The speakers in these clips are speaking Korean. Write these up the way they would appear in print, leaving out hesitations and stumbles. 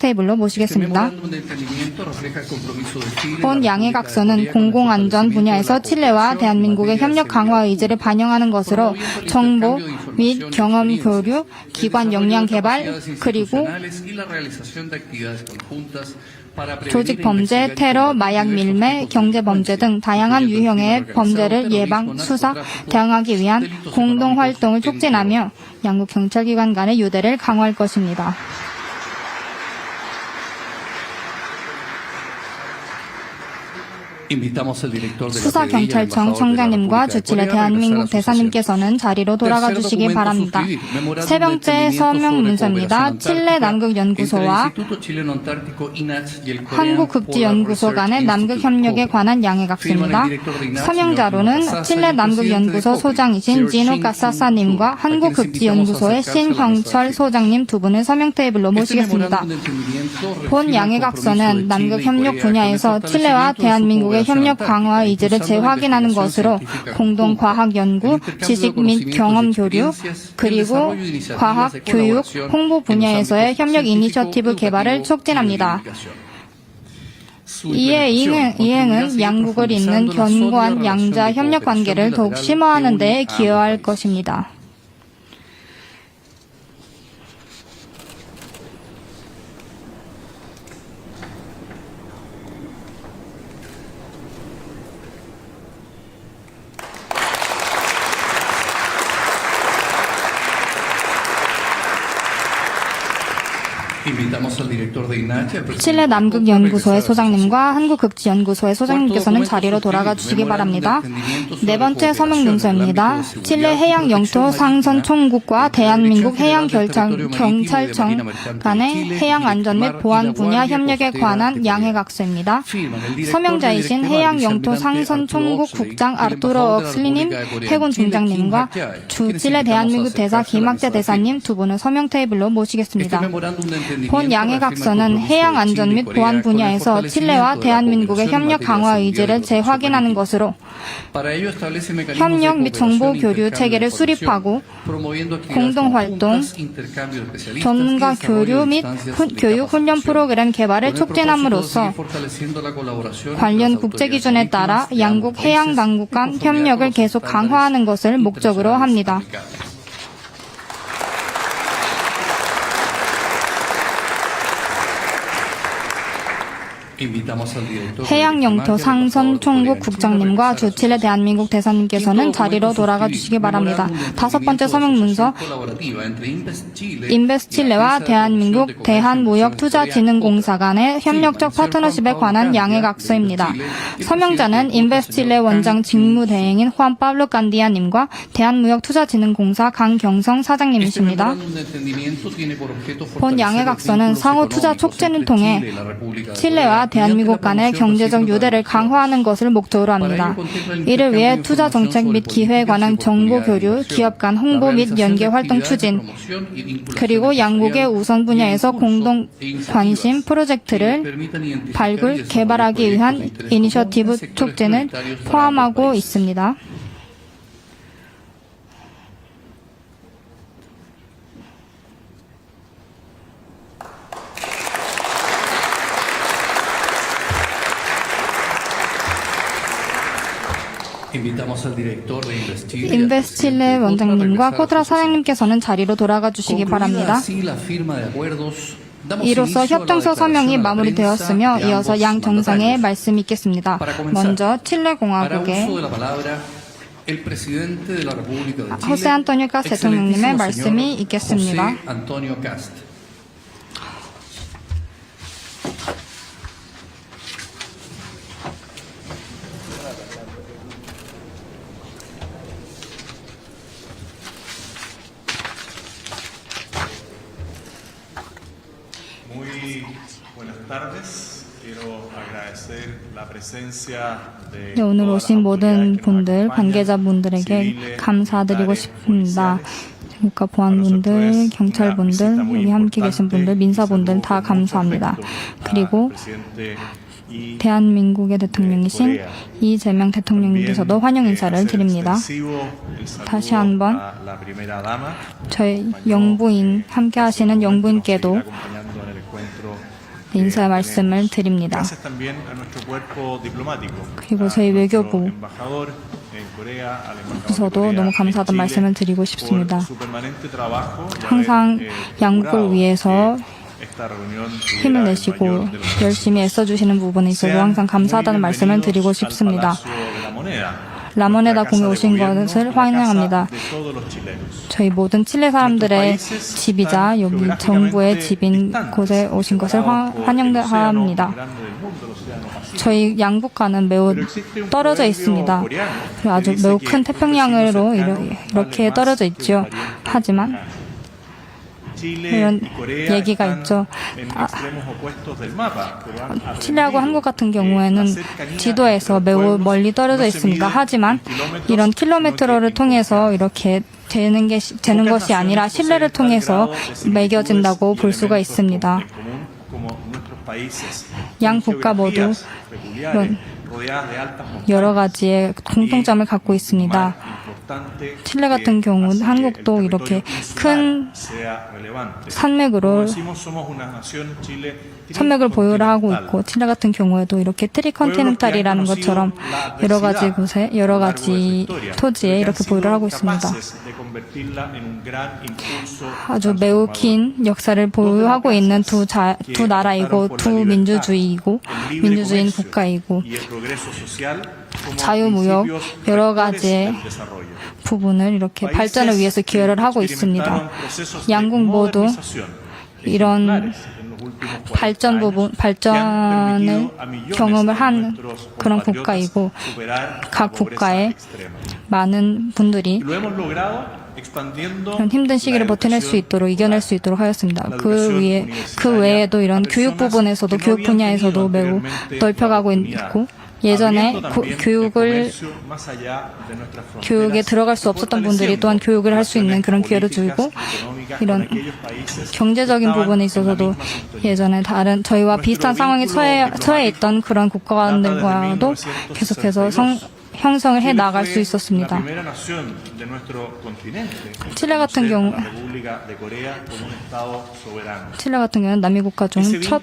테이블로 모시겠습니다. 본 양해각서는 공공안전 분야에서 칠레와 대한민국의 협력 강화 의지를 반영하는 것으로 정보 및 경험 교류, 기관 역량 개발, 그리고 조직 범죄, 테러, 마약 밀매, 경제 범죄 등 다양한 유형의 범죄를 예방, 수사, 대응하기 위한 공동 활동을 촉진하며 양국 경찰기관 간의 유대를 강화할 것입니다. 수사경찰청 청장님과 주칠레 대한민국 대사님께서는 자리로 돌아가 주시기 바랍니다. 세 번째 서명문서입니다. 칠레 남극연구소와 한국급지연구소 간의 남극협력에 관한 양해각서입니다. 서명자로는 칠레 남극연구소 소장이신 지노 카사사님과 한국급지연구소의 신형철 소장님 두 분을 서명 테이블로 모시겠습니다. 본 양해각서는 남극협력 분야에서 칠레와 대한민국의 협력 강화 의지를 재확인하는 것으로 공동 과학 연구, 지식 및 경험 교류, 그리고 과학, 교육, 홍보 분야에서의 협력 이니셔티브 개발을 촉진합니다. 이에 이행은 양국을 잇는 견고한 양자 협력 관계를 더욱 심화하는 데 기여할 것입니다. 칠레 남극연구소의 소장님과 한국극지연구소의 소장님께서는 자리로 돌아가 주시기 바랍니다. 네 번째 서명문서입니다. 칠레 해양영토 상선총국과 대한민국 해양경찰청 간의 해양안전 및 보안 분야 협력에 관한 양해각서입니다. 서명자이신 해양영토 상선총국 국장 아르투로 억슬리님, 해군 중장님과 주칠레 대한민국 대사 김학재 대사님 두 분을 서명 테이블로 모시겠습니다. 본 양해각서는 해양안전 및 보안 분야에서 칠레와 대한민국의 협력 강화 의지를 재확인하는 것으로 협력 및 정보 교류 체계를 수립하고 공동활동, 전문가 교류 및 교육 훈련 프로그램 개발을 촉진함으로써 관련 국제기준에 따라 양국 해양당국 간 협력을 계속 강화하는 것을 목적으로 합니다. 해양영토 상선총국 국장님과 주칠레 대한민국 대사님께서는 자리로 돌아가 주시기 바랍니다. 다섯 번째 서명문서 인베스칠레와 대한민국 대한무역투자진흥공사 간의 협력적 파트너십에 관한 양해각서입니다. 서명자는 인베스칠레 원장 직무대행인 후안 파블로 간디아님과 대한무역투자진흥공사 강경성 사장님이십니다. 본 양해각서는 상호 투자 촉진을 통해 칠레와 대한민국 간의 경제적 유대를 강화하는 것을 목적으로 합니다. 이를 위해 투자 정책 및 기회에 관한 정보 교류, 기업 간 홍보 및 연계 활동 추진, 그리고 양국의 우선 분야에서 공동 관심 프로젝트를 발굴, 개발하기 위한 이니셔티브 촉진을 포함하고 있습니다. 인베스칠레 원장님과 코트라 사장님께서는 자리로 돌아가 주시기 바랍니다. 이로써 협정서 서명이 마무리되었으며 이어서 양 정상의 말씀이 있겠습니다. 먼저 칠레 공화국의 호세 안토니오 카스 대통령님의 말씀이 있겠습니다. 네, 오늘 오신 모든 분들, 관계자분들에게 감사드리고 싶습니다. 국가보안분들, 경찰분들, 여기 함께 계신 분들, 민사분들 다 감사합니다. 그리고 대한민국의 대통령이신 이재명 대통령님께서도 환영 인사를 드립니다. 다시 한번 저희 영부인, 함께 하시는 영부인께도 인사의 말씀을 드립니다. Gracias también a nuestro cuerpo diplomático. 그리고 저희 a nuestro 외교부 embajador en Corea, al embajador de 저도 Corea 너무 en 감사하다는 Chile 말씀을 드리고 por 싶습니다. su permanente trabajo y 항상 haber, 양국을 procurado 위해서 que esta reunión tuviera 힘을 el 내시고 mayor de los 열심히 애써주시는 부분에 있어서 항상 감사하다는 말씀을 드리고 싶습니다. 라모네다 공에 오신 것을 환영합니다. 저희 모든 칠레 사람들의 집이자 여기 정부의 집인 곳에 오신 것을 환영합니다. 저희 양국과는 매우 떨어져 있습니다. 아주 매우 큰 태평양으로 이렇게 떨어져 있죠. 하지만 이런 얘기가 있죠. 칠레하고 한국 같은 경우에는 지도에서 매우 멀리 떨어져 있습니다. 하지만 이런 킬로미터를 통해서 이렇게 되는 것이 아니라 신뢰를 통해서 매겨진다고 볼 수가 있습니다. 양 국가 모두 이런 여러 가지의 공통점을 갖고 있습니다. 칠레 같은 경우 한국도 이렇게 큰 산맥을 보유를 하고 있고 칠레 같은 경우에도 이렇게 트리컨티넨탈이라는 것처럼 여러 가지 곳에 여러 가지 토지에 이렇게 보유를 하고 있습니다. 아주 매우 긴 역사를 보유하고 있는 두 나라이고 두 민주주의인 국가이고 자유무역 여러 가지의 부분을 이렇게 발전을 위해서 기여를 하고 있습니다. 양국 모두 이런 발전을 경험을 한 그런 국가이고 각 국가의 많은 분들이 이런 힘든 시기를 버텨낼 수 있도록 이겨낼 수 있도록 하였습니다. 그 외에도 이런 교육 부분에서도 교육 분야에서도 매우 넓혀가고 있고 예전에 교육에 들어갈 수 없었던 분들이 또한 교육을 할 수 있는 그런 기회를 주고 이런 경제적인 부분에 있어서도 예전에 다른 저희와 비슷한 상황에 처해 있던 그런 국가들과도 계속해서 형성을 해 나갈 수 있었습니다. 칠레 같은 경우는 남미 국가 중 첫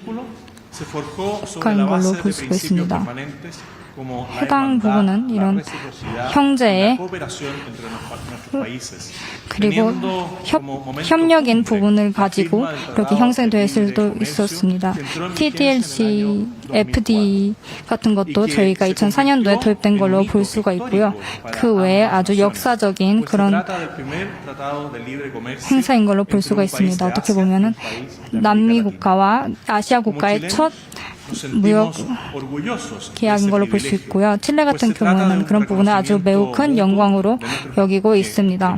국가인 걸로 볼 수가 있습니다. 해당 부분은 이런 형제의 그리고 협력인 부분을 가지고 이렇게 형성될 수도 있었습니다. TDLC, FD 같은 것도 저희가 2004년도에 도입된 걸로 볼 수가 있고요. 그 외에 아주 역사적인 그런 행사인 걸로 볼 수가 있습니다. 어떻게 보면은 남미 국가와 아시아 국가의 첫 무역 계약인 걸로 볼 수 있고요. 칠레 같은 경우에는 그런 부분을 아주 매우 큰 영광으로 여기고 있습니다.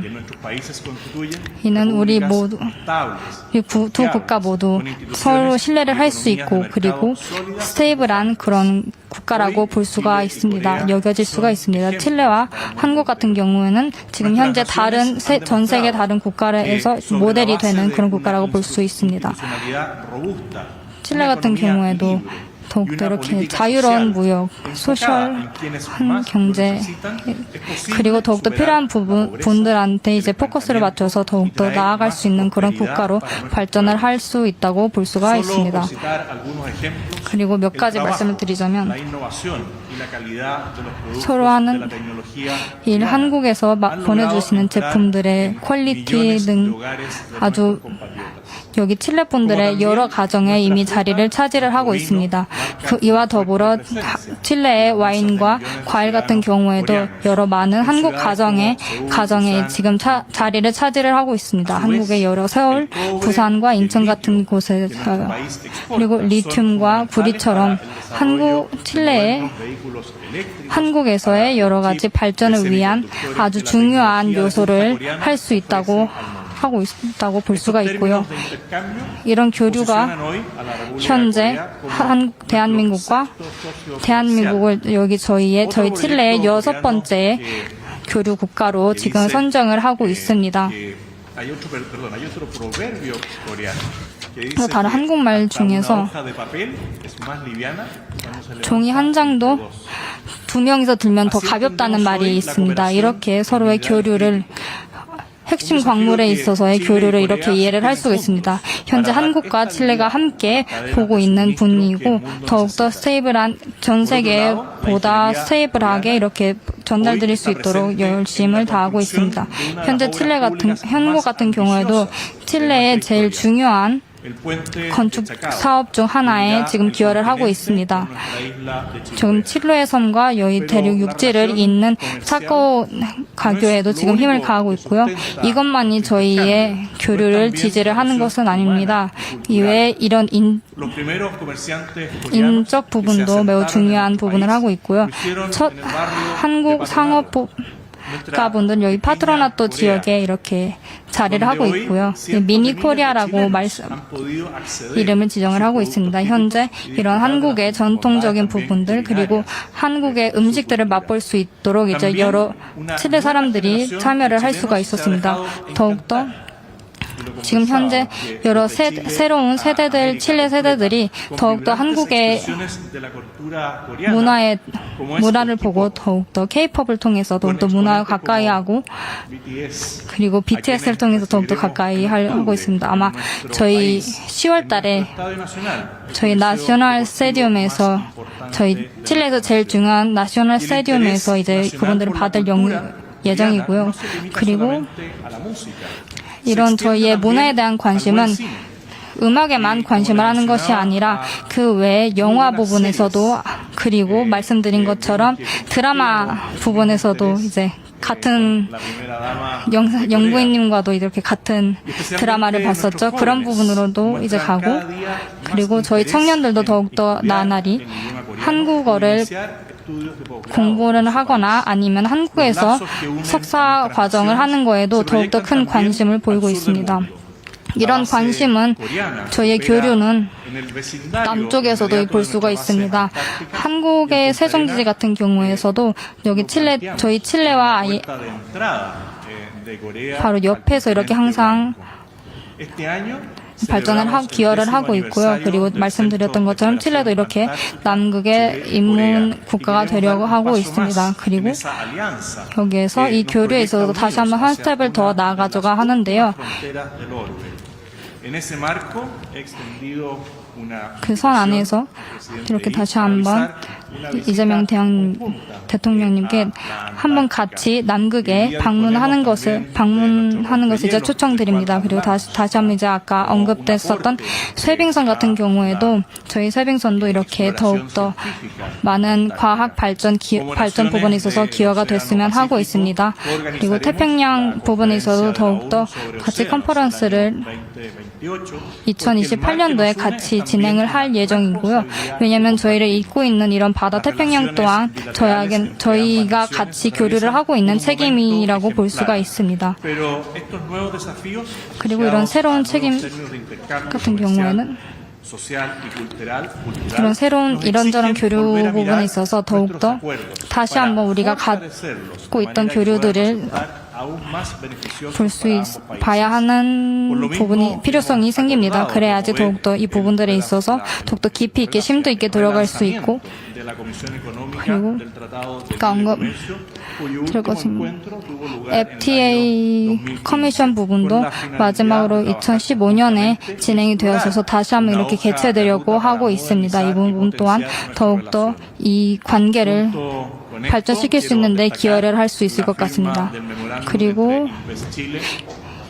이는 우리 모두 두 국가 모두 서로 신뢰를 할 수 있고 그리고 스테이블한 그런 국가라고 볼 수가 있습니다. 여겨질 수가 있습니다. 칠레와 한국 같은 경우에는 지금 현재 전 세계 다른 국가에서 모델이 되는 그런 국가라고 볼 수 있습니다. 칠레 같은 경우에도 더욱더 이렇게 자유로운 무역, 소셜한 경제, 그리고 더욱더 필요한 분들한테 이제 포커스를 맞춰서 더욱더 나아갈 수 있는 그런 국가로 발전을 할 수 있다고 볼 수가 있습니다. 그리고 몇 가지 말씀을 드리자면 서로 하는 일 한국에서 보내주시는 제품들의 퀄리티 등 아주 여기 칠레 분들의 여러 가정에 이미 자리를 차지를 하고 있습니다. 이와 더불어 칠레의 와인과 과일 같은 경우에도 여러 많은 한국 가정에 지금 자리를 차지를 하고 있습니다. 한국의 여러 서울, 부산과 인천 같은 곳에서 그리고 리튬과 구리처럼 칠레의 한국에서의 여러 가지 발전을 위한 아주 중요한 요소를 할 수 있다고 볼 수가 있고요. 이런 교류가 현재 대한민국을 여기 저희 칠레의 6번째 교류 국가로 지금 선정을 하고 있습니다. 다른 한국말 중에서 종이 한 장도 2명이서 들면 더 가볍다는 말이 있습니다. 이렇게 서로의 교류를 핵심 광물에 있어서의 교류를 이렇게 이해를 할 수가 있습니다. 현재 한국과 칠레가 함께 보고 있는 분이고 더욱더 스테이블한 전 세계에 보다 스테이블하게 이렇게 전달드릴 수 있도록 열심을 다하고 있습니다. 현재 한국 같은 경우에도 칠레의 제일 중요한 건축 사업 중 하나에 지금 기여를 하고 있습니다. 지금 칠레의 섬과 여의 대륙 육지를 잇는 사코 가교에도 지금 힘을 가하고 있고요. 이것만이 저희의 교류를 지지를 하는 것은 아닙니다. 이외에 이런 인적 부분도 매우 중요한 부분을 하고 있고요. 첫 한국 상업가분들 여기 파트로나토 지역에 이렇게 자리를 하고 있고요. 미니 코리아라고 이름을 지정을 하고 있습니다. 현재 이런 한국의 전통적인 부분들 그리고 한국의 음식들을 맛볼 수 있도록 이제 여러 칠레 사람들이 참여를 할 수가 있었습니다. 더욱더 지금 현재 여러 새로운 세대들, 칠레 세대들이 더욱더 한국의 문화를 보고 더욱더 K-팝을 통해서 더욱더 문화에 가까이 하고 그리고 BTS를 통해서 더욱더 가까이 하고 있습니다. 아마 저희 10월 달에 저희 나셔널 스테디움에서 저희 칠레에서 제일 중요한 나셔널 스테디움에서 이제 그분들을 받을 예정이고요. 그리고 이런 저희의 문화에 대한 관심은 음악에만 관심을 하는 것이 아니라 그 외에 영화 부분에서도 그리고 말씀드린 것처럼 드라마 부분에서도 이제 같은 영부인님과도 이렇게 같은 드라마를 봤었죠. 그런 부분으로도 이제 가고 그리고 저희 청년들도 더욱더 나날이 한국어를 공부를 하거나 아니면 한국에서 석사 과정을 하는 거에도 더욱더 큰 관심을 보이고 있습니다. 이런 관심은 저희의 교류는 남쪽에서도 볼 수가 있습니다. 한국의 세종지지 같은 경우에서도 여기 저희 칠레와 바로 옆에서 이렇게 항상 기여를 하고 있고요. 그리고 말씀드렸던 것처럼 칠레도 이렇게 남극의 인문 국가가 되려고 하고 있습니다. 그리고 여기에서 이 교류에 있어서 다시 한번 한 스텝을 더 나아가줘가 하는데요. 그 선 안에서 이렇게 다시 한번 이재명 대통령님께 한번 같이 남극에 방문하는 것을 이제 초청드립니다. 그리고 다시 한번 이제 아까 언급됐었던 쇠빙선 같은 경우에도 저희 쇠빙선도 이렇게 더욱더 많은 과학 발전 부분에 있어서 기여가 됐으면 하고 있습니다. 그리고 태평양 부분에 있어서 더욱더 같이 컨퍼런스를 2028년도에 같이 진행을 할 예정이고요. 왜냐하면 저희를 잇고 있는 이런 바다 태평양 또한 저희가 같이 교류를 하고 있는 책임이라고 볼 수가 있습니다. 그리고 이런 새로운 책임 같은 경우에는 그런 새로운 이런저런 교류 부분에 있어서 더욱더 다시 한번 우리가 갖고 있던 교류들을 봐야 하는 필요성이 생깁니다. 그래야지 더욱더 이 부분들에 있어서 더욱더 깊이 있게 심도 있게 들어갈 수 있고 그리고 FTA 커미션 부분도 마지막으로 2015년에 진행이 되어서 다시 한번 이렇게 개최되려고 하고 있습니다. 이 부분 또한 더욱더 이 관계를 발전시킬 수 있는데 기여를 할 수 있을 것 같습니다. 그리고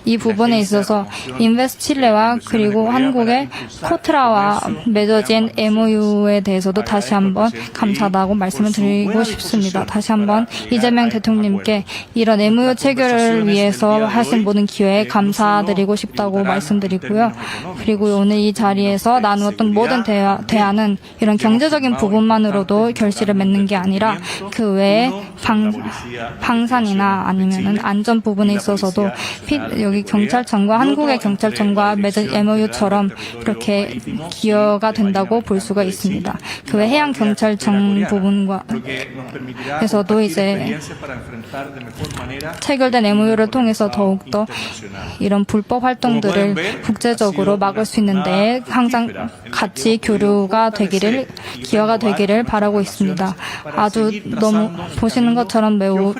이 부분에 있어서 인베스트 칠레와 그리고 한국의 코트라와 맺어진 MOU에 대해서도 다시 한번 감사하다고 말씀을 드리고 싶습니다. 다시 한번 이재명 대통령님께 이런 MOU 체결을 위해서 하신 모든 기회에 감사드리고 싶다고 말씀드리고요. 그리고 오늘 이 자리에서 나누었던 모든 대화는 이런 경제적인 부분만으로도 결실을 맺는 게 아니라 그 외에 방산이나 아니면은 안전 부분에 있어서도 여기 여기 경찰청과 한국의 경찰청과 맺은 MOU처럼 이렇게 기여가 된다고 볼 수가 있습니다. 그 외 해양 경찰청 부분과 에서도 이제 체결된 MOU를 통해서 더욱더 이런 불법 활동들을 국제적으로 막을 수 있는데 항상 같이 교류가 되기를, 기여가 되기를 바라고 있습니다. 아주 너무 보시는 것처럼 매우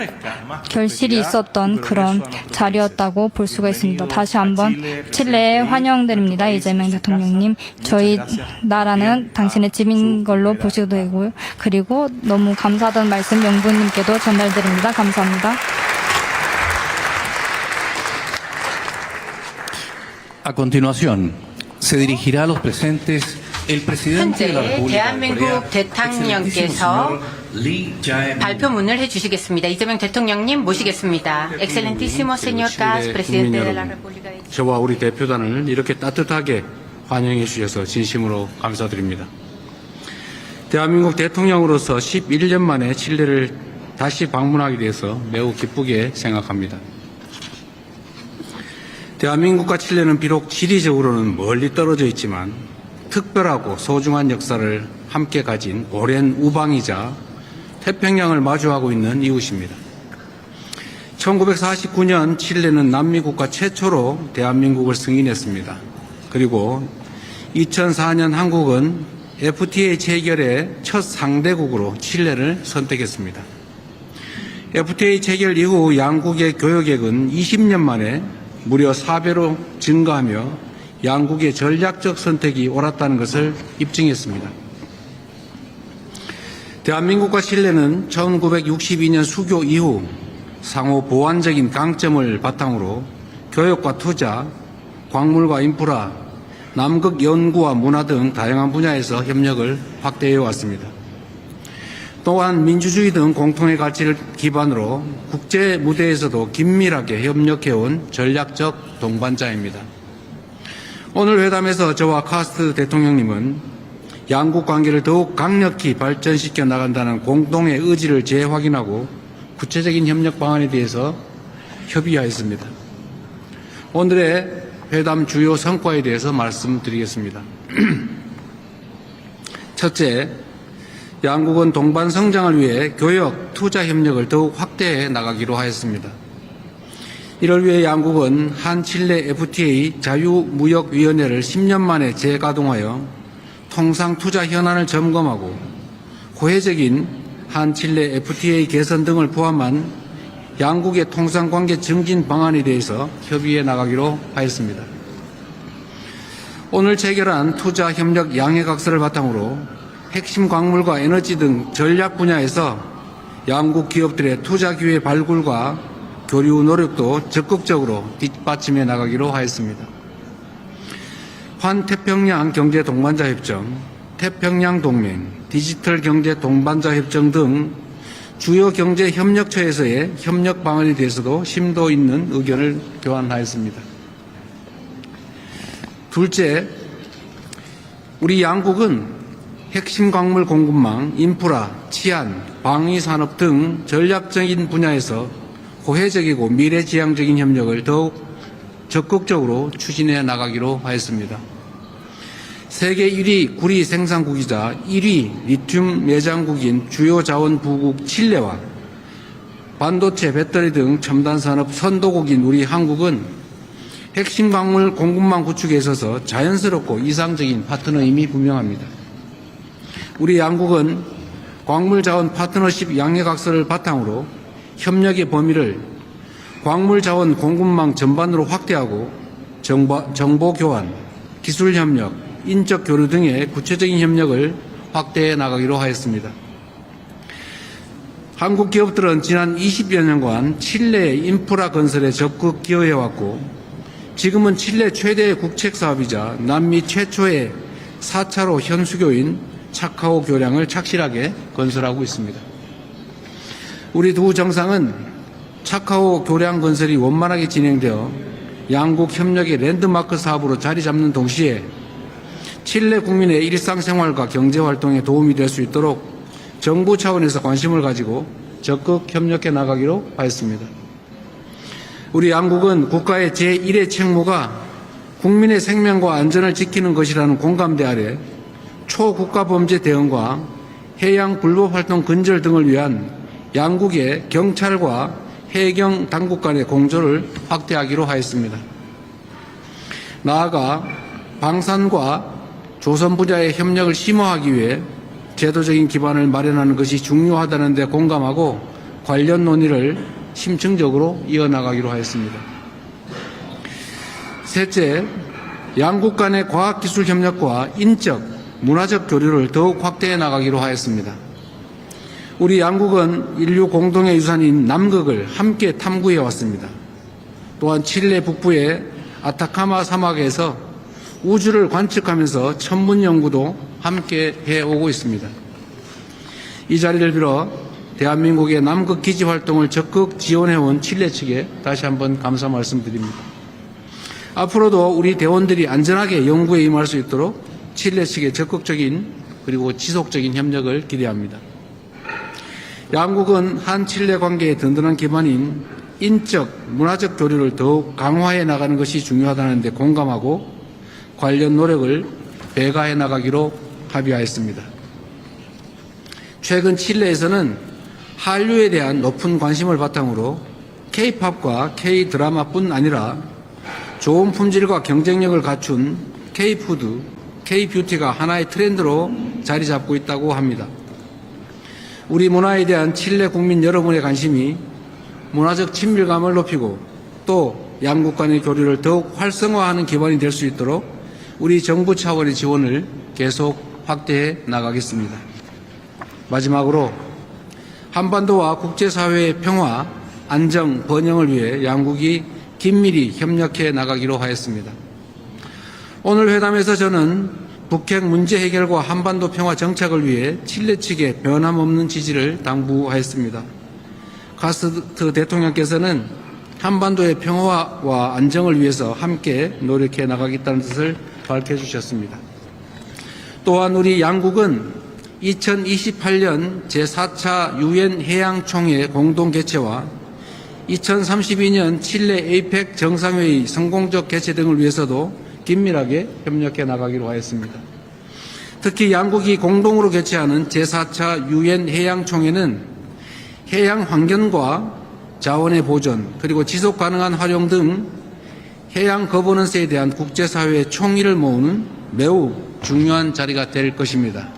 결실이 있었던 그런 자리였다고 볼 수가 있습니다. 다시 한번 칠레에 환영드립니다. 이재명 대통령님. 저희 나라는 당신의 집인 걸로 보시도 되고요. 그리고 너무 감사하다는 말씀 영부님께도 전달드립니다. 감사합니다. A continuación, se dirigirá a los presentes el presidente de la 현재 República de 대한민국 Corea, 대통령께서 excelentísimo señor Lee Jae-myung. 발표문을 해주시겠습니다. 이재명 대통령님 모시겠습니다. Excelentísimo señor Kass, presidente de la República de 저와 우리 대표단을 이렇게 따뜻하게 환영해 주셔서 진심으로 감사드립니다. 대한민국 대통령으로서 11년 만에 칠레를 다시 방문하게 돼서 매우 기쁘게 생각합니다. 대한민국과 칠레는 비록 지리적으로는 멀리 떨어져 있지만 특별하고 소중한 역사를 함께 가진 오랜 우방이자 태평양을 마주하고 있는 이웃입니다. 1949년 칠레는 남미 국가 최초로 대한민국을 승인했습니다. 그리고 2004년 한국은 FTA 체결의 첫 상대국으로 칠레를 선택했습니다. FTA 체결 이후 양국의 교역액은 20년 만에 무려 4배로 증가하며 양국의 전략적 선택이 옳았다는 것을 입증했습니다. 대한민국과 칠레는 1962년 수교 이후 상호 보완적인 강점을 바탕으로 교역과 투자, 광물과 인프라, 남극 연구와 문화 등 다양한 분야에서 협력을 확대해 왔습니다. 또한 민주주의 등 공통의 가치를 기반으로 국제 무대에서도 긴밀하게 협력해온 전략적 동반자입니다. 오늘 회담에서 저와 카스트 대통령님은 양국 관계를 더욱 강력히 발전시켜 나간다는 공동의 의지를 재확인하고 구체적인 협력 방안에 대해서 협의하였습니다. 오늘의 회담 주요 성과에 대해서 말씀드리겠습니다. 첫째, 양국은 동반 성장을 위해 교역, 투자 협력을 더욱 확대해 나가기로 하였습니다. 이를 위해 양국은 한칠레 FTA 자유무역위원회를 10년 만에 재가동하여 통상투자 현안을 점검하고 호혜적인 한칠레 FTA 개선 등을 포함한 양국의 통상관계 증진 방안에 대해서 협의해 나가기로 하였습니다. 오늘 체결한 투자협력 양해각서를 바탕으로 핵심 광물과 에너지 등 전략 분야에서 양국 기업들의 투자 기회 발굴과 교류 노력도 적극적으로 뒷받침해 나가기로 하였습니다. 환태평양 경제 동반자 협정, 태평양 동맹, 디지털 경제 동반자 협정 등 주요 경제 협력처에서의 협력 방안에 대해서도 심도 있는 의견을 교환하였습니다. 둘째, 우리 양국은 핵심 광물 공급망, 인프라, 치안, 방위 산업 등 전략적인 분야에서 호혜적이고 미래지향적인 협력을 더욱 적극적으로 추진해 나가기로 하였습니다. 세계 1위 구리 생산국이자 1위 리튬 매장국인 주요 자원 부국 칠레와 반도체, 배터리 등 첨단 산업 선도국인 우리 한국은 핵심 광물 공급망 구축에 있어서 자연스럽고 이상적인 파트너임이 분명합니다. 우리 양국은 광물자원 파트너십 양해각서를 바탕으로 협력의 범위를 광물자원 공급망 전반으로 확대하고 정보 교환, 기술 협력, 인적 교류 등의 구체적인 협력을 확대해 나가기로 하였습니다. 한국 기업들은 지난 20여 년간 칠레의 인프라 건설에 적극 기여해왔고 지금은 칠레 최대의 국책사업이자 남미 최초의 4차로 현수교인 차카오 교량을 착실하게 건설하고 있습니다. 우리 두 정상은 차카오 교량 건설이 원만하게 진행되어 양국 협력의 랜드마크 사업으로 자리 잡는 동시에 칠레 국민의 일상생활과 경제활동에 도움이 될 수 있도록 정부 차원에서 관심을 가지고 적극 협력해 나가기로 하였습니다. 우리 양국은 국가의 제1의 책무가 국민의 생명과 안전을 지키는 것이라는 공감대 아래 초국가 범죄 대응과 해양 불법 활동 근절 등을 위한 양국의 경찰과 해경 당국 간의 공조를 확대하기로 하였습니다. 나아가 방산과 조선 분야의 협력을 심화하기 위해 제도적인 기반을 마련하는 것이 중요하다는 데 공감하고 관련 논의를 심층적으로 이어나가기로 하였습니다. 셋째, 양국 간의 과학기술 협력과 인적, 문화적 교류를 더욱 확대해 나가기로 하였습니다. 우리 양국은 인류 공동의 유산인 남극을 함께 탐구해 왔습니다. 또한 칠레 북부의 아타카마 사막에서 우주를 관측하면서 천문 연구도 함께 해오고 있습니다. 이 자리를 빌어 대한민국의 남극 기지 활동을 적극 지원해온 칠레 측에 다시 한번 감사 말씀드립니다. 앞으로도 우리 대원들이 안전하게 연구에 임할 수 있도록 칠레 측의 적극적인 그리고 지속적인 협력을 기대합니다. 양국은 한-칠레 관계의 든든한 기반인 인적, 문화적 교류를 더욱 강화해 나가는 것이 중요하다는 데 공감하고 관련 노력을 배가해 나가기로 합의하였습니다. 최근 칠레에서는 한류에 대한 높은 관심을 바탕으로 K-팝과 K-드라마뿐 아니라 좋은 품질과 경쟁력을 갖춘 K-푸드, K-뷰티가 하나의 트렌드로 자리 잡고 있다고 합니다. 우리 문화에 대한 칠레 국민 여러분의 관심이 문화적 친밀감을 높이고 또 양국 간의 교류를 더욱 활성화하는 기반이 될 수 있도록 우리 정부 차원의 지원을 계속 확대해 나가겠습니다. 마지막으로 한반도와 국제사회의 평화, 안정, 번영을 위해 양국이 긴밀히 협력해 나가기로 하였습니다. 오늘 회담에서 저는 북핵 문제 해결과 한반도 평화 정착을 위해 칠레 측에 변함없는 지지를 당부하였습니다. 카스트 대통령께서는 한반도의 평화와 안정을 위해서 함께 노력해 나가겠다는 뜻을 밝혀주셨습니다. 또한 우리 양국은 2028년 제4차 유엔 해양총회 공동 개최와 2032년 칠레 에이펙 정상회의 성공적 개최 등을 위해서도 긴밀하게 협력해 나가기로 하였습니다. 특히 양국이 공동으로 개최하는 제4차 유엔 해양총회는 해양 환경과 자원의 보존 그리고 지속 가능한 활용 등 해양 거버넌스에 대한 국제사회의 총의를 모으는 매우 중요한 자리가 될 것입니다.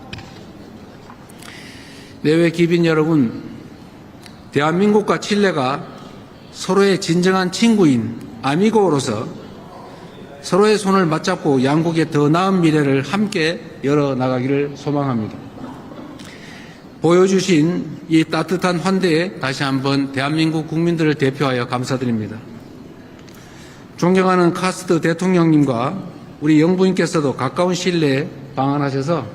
내외 기빈 여러분, 대한민국과 칠레가 서로의 진정한 친구인 아미고로서 서로의 손을 맞잡고 양국의 더 나은 미래를 함께 열어나가기를 소망합니다. 보여주신 이 따뜻한 환대에 다시 한번 대한민국 국민들을 대표하여 감사드립니다. 존경하는 카스트 대통령님과 우리 영부인께서도 가까운 시일 내에 방한하셔서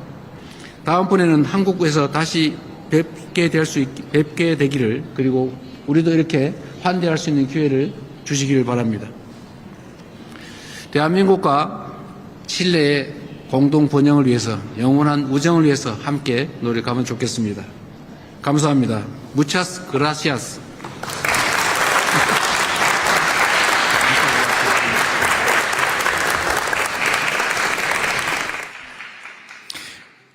다음번에는 한국에서 다시 뵙게 되기를 그리고 우리도 이렇게 환대할 수 있는 기회를 주시기를 바랍니다. 대한민국과 칠레의 공동 번영을 위해서 영원한 우정을 위해서 함께 노력하면 좋겠습니다. 감사합니다. Muchas gracias.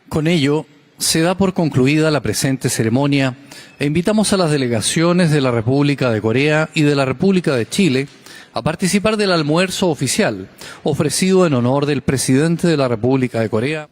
Con ello, se da por concluida la presente ceremonia e invitamos a las delegaciones de la República de Corea y de la República de Chile a participar del almuerzo oficial ofrecido en honor del presidente de la República de Corea.